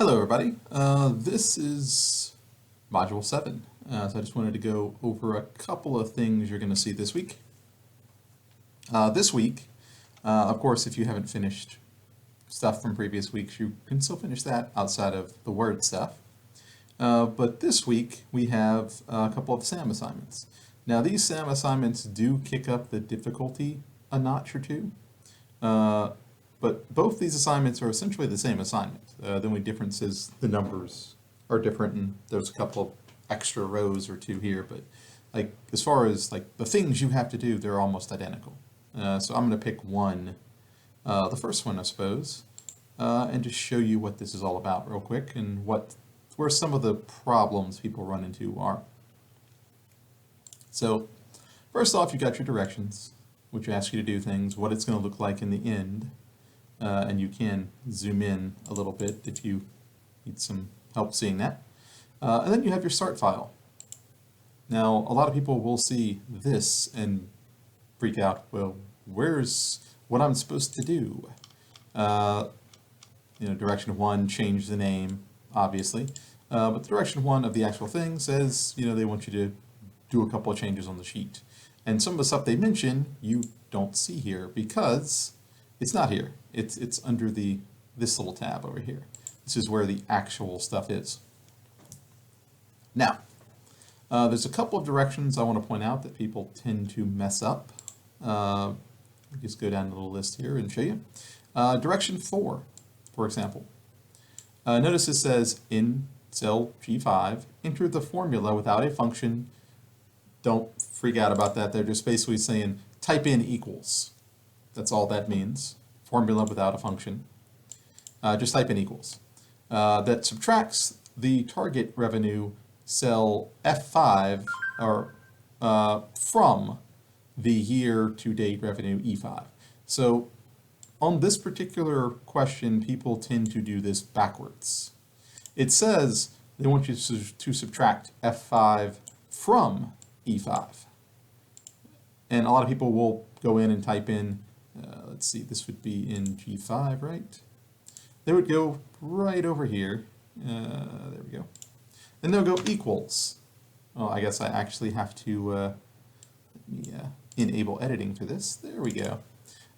Hello everybody, this is Module 7, so I just wanted to go over a couple of things you're going to see this week. This week, of course, if you haven't finished stuff from previous weeks, you can still finish that outside of the Word stuff. But this week, we have a couple of SAM assignments. Now, these SAM assignments do kick up the difficulty a notch or two. But both these assignments are essentially the same assignment. The only difference is the numbers are different, and there's a couple of extra rows or two here. But like as far as like the things you have to do, they're almost identical. So I'm going to pick one, the first one, I suppose, and just show you what this is all about real quick and where some of the problems people run into are. So first off, you got your directions, which ask you to do things, what it's going to look like in the end. And you can zoom in a little bit if you need some help seeing that. And then you have your start file. Now, a lot of people will see this and freak out, well, where's what I'm supposed to do? Direction 1, change the name, obviously. But the direction 1 of the actual thing says, they want you to do a couple of changes on the sheet. And some of the stuff they mention, you don't see here because it's not here. It's under this little tab over here. This is where the actual stuff is. Now, there's a couple of directions I want to point out that people tend to mess up. Just go down the little list here and show you. Direction 4, for example. Notice it says in cell G5, enter the formula without a function. Don't freak out about that. They're just basically saying type in equals. That's all that means. Formula without a function. Just type in equals. That subtracts the target revenue cell F5 from the year-to-date revenue E5. So on this particular question, people tend to do this backwards. It says they want you to subtract F5 from E5. And a lot of people will go in and type in let's see, this would be in G5, right? They would go right over here. There we go. And they'll go equals. Oh, I guess I actually have to let me enable editing for this. There we go.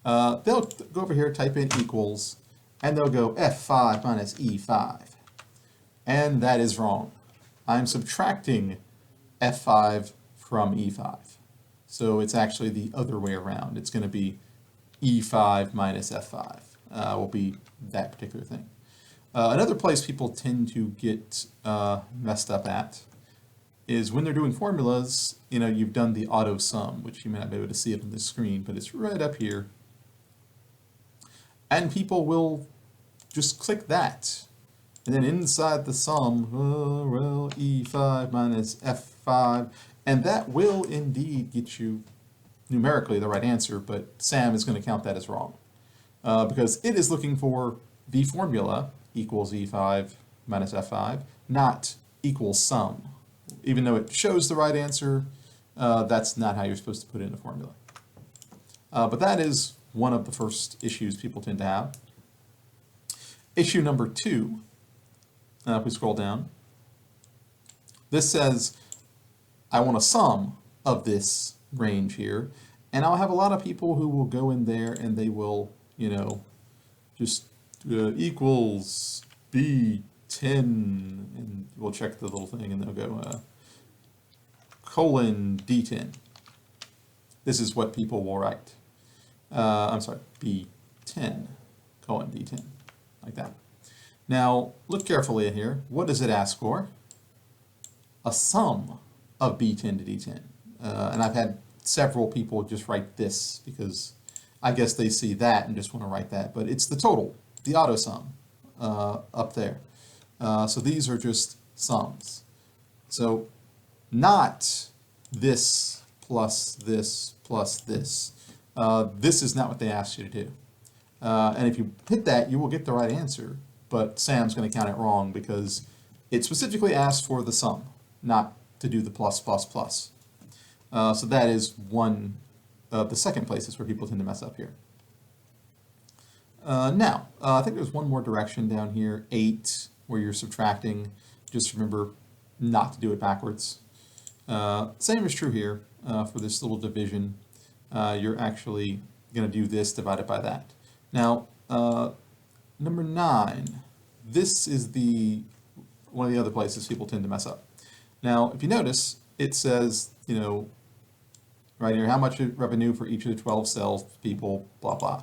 They'll go over here, type in equals, and they'll go F5 minus E5. And that is wrong. I'm subtracting F5 from E5. So it's actually the other way around. It's going to be E5 minus F5 will be that particular thing. Another place people tend to get messed up at is when they're doing formulas, you've done the auto sum, which you may not be able to see it on the screen, but it's right up here. And people will just click that. And then inside the sum, E5 minus F5, and that will indeed get you numerically the right answer, but SAM is going to count that as wrong because it is looking for the formula equals E5 minus F5, not equals sum. Even though it shows the right answer, that's not how you're supposed to put in a formula. But that is one of the first issues people tend to have. Issue number 2, if we scroll down, this says, I want a sum of this range here, and I'll have a lot of people who will go in there and they will, just equals B10, and we'll check the little thing and they'll go colon D10. This is what people will write. I'm sorry, B10 colon D10, like that. Now, look carefully in here. What does it ask for? A sum of B10 to D10. And I've had several people just write this because I guess they see that and just want to write that. But it's the total, the auto sum up there. So these are just sums. So not this plus this plus this. This is not what they asked you to do. And if you hit that, you will get the right answer. But SAM's going to count it wrong because it specifically asked for the sum, not to do the plus plus plus. So that is one of the second places where people tend to mess up here. Now, I think there's one more direction down here, 8. where you're subtracting, just remember not to do it backwards. Same is true here for this little division. You're actually going to do this divided by that. Now, number 9, this is one of the other places people tend to mess up. Now, if you notice, it says, right here, how much revenue for each of the 12 sales people, blah, blah.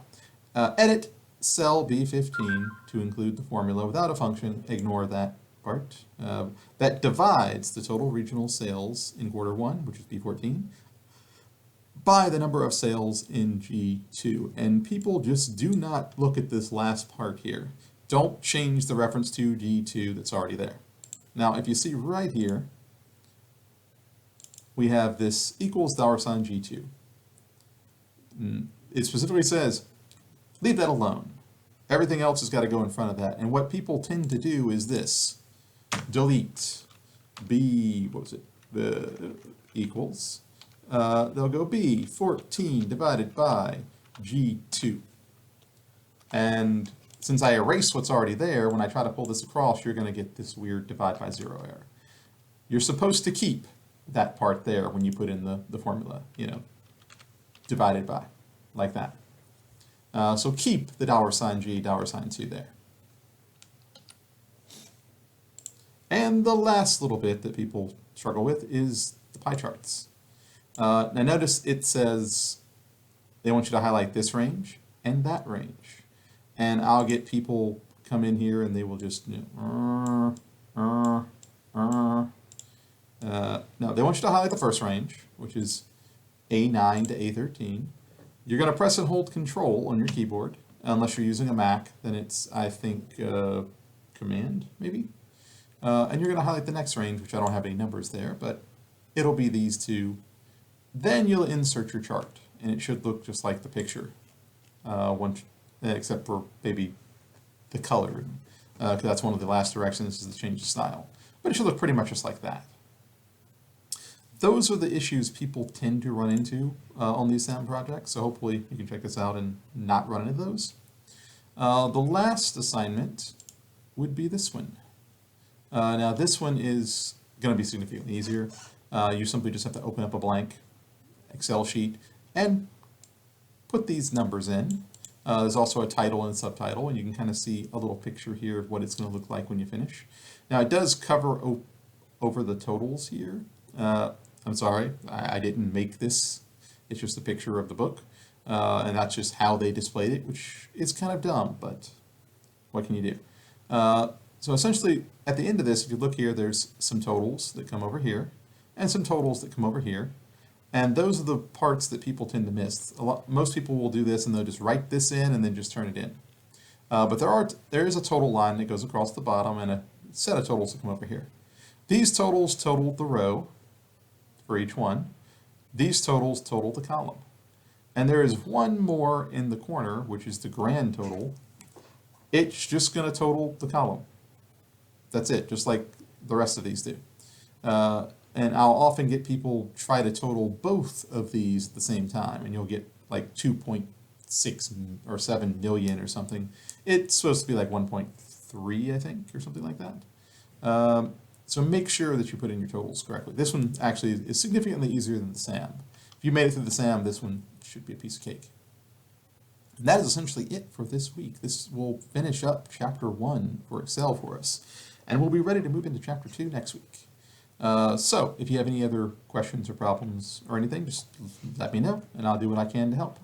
Edit cell B15 to include the formula without a function. Ignore that part. That divides the total regional sales in quarter 1, which is B14, by the number of sales in G2. And people just do not look at this last part here. Don't change the reference to G2 that's already there. Now, if you see right here, we have this equals $G2. It specifically says, leave that alone. Everything else has got to go in front of that. And what people tend to do is this. Delete B, the equals. They'll go B14 divided by G2. And since I erased what's already there, when I try to pull this across, you're going to get this weird divide by 0 error. You're supposed to keep that part there when you put in the formula, divided by, like that. So keep the $G, $2 there. And the last little bit that people struggle with is the pie charts. Now notice it says they want you to highlight this range and that range. And I'll get people come in here and they will just, no, they want you to highlight the first range, which is A9 to A13. You're going to press and hold Control on your keyboard, unless you're using a Mac, then it's, I think, Command, maybe? And you're going to highlight the next range, which I don't have any numbers there, but it'll be these two. Then you'll insert your chart, and it should look just like the picture, except for maybe the color, because that's one of the last directions is the change of style. But it should look pretty much just like that. Those are the issues people tend to run into on these SAM projects, so hopefully you can check this out and not run into those. The last assignment would be this one. Now this one is going to be significantly easier. You simply just have to open up a blank Excel sheet and put these numbers in. There's also a title and subtitle, and you can kind of see a little picture here of what it's going to look like when you finish. Now it does cover over the totals here. I'm sorry, I didn't make this. It's just a picture of the book, and that's just how they displayed it, which is kind of dumb, but what can you do? So essentially, at the end of this, if you look here, there's some totals that come over here, and some totals that come over here, and those are the parts that people tend to miss. Most people will do this, and they'll just write this in and then just turn it in. But there is a total line that goes across the bottom, and a set of totals that come over here. These totals total the row for each one. These totals total the column. And there is one more in the corner, which is the grand total. It's just going to total the column. That's it, just like the rest of these do. And I'll often get people try to total both of these at the same time, and you'll get like 2.6 or 7 million or something. It's supposed to be like 1.3, I think, or something like that. So make sure that you put in your totals correctly. This one actually is significantly easier than the SAM. If you made it through the SAM, this one should be a piece of cake. And that is essentially it for this week. This will finish up Chapter 1 for Excel for us. And we'll be ready to move into Chapter 2 next week. So if you have any other questions or problems or anything, just let me know, and I'll do what I can to help.